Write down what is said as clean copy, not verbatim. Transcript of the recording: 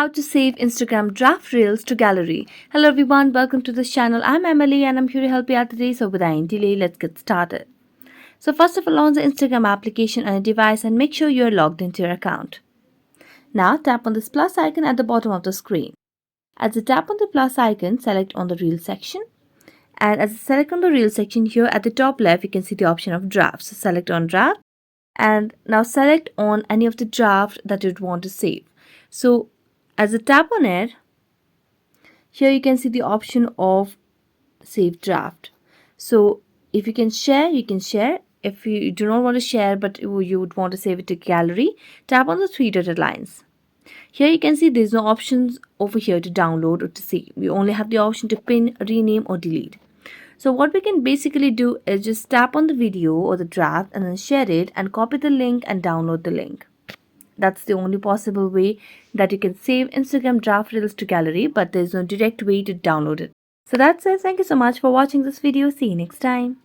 how to save Instagram draft reels to gallery. Hello everyone, welcome to this channel. I'm Emily and I'm here to help you out today. So without any delay, let's get started. So first of all, launch the Instagram application on your device and make sure you're logged into your account. Now tap on this plus icon at the bottom of the screen. As you tap on the plus icon, select on the reel section. And as you select on the reel section, here at the top left, you can see the option of drafts. So select on draft and now select on any of the draft that you'd want to save. So as you tap on it, here you can see the option of save draft. So if you can share, you can share. If you do not want to share but you would want to save it to gallery, tap on the three dotted lines. Here you can see there's no options over here to download or to save. We only have the option to pin, rename or delete. So what we can basically do is just tap on the video or the draft and then share it and copy the link and download the link. That's the only possible way that you can save Instagram draft reels to gallery, but there's no direct way to download it. So that's it. Thank you so much for watching this video. See you next time.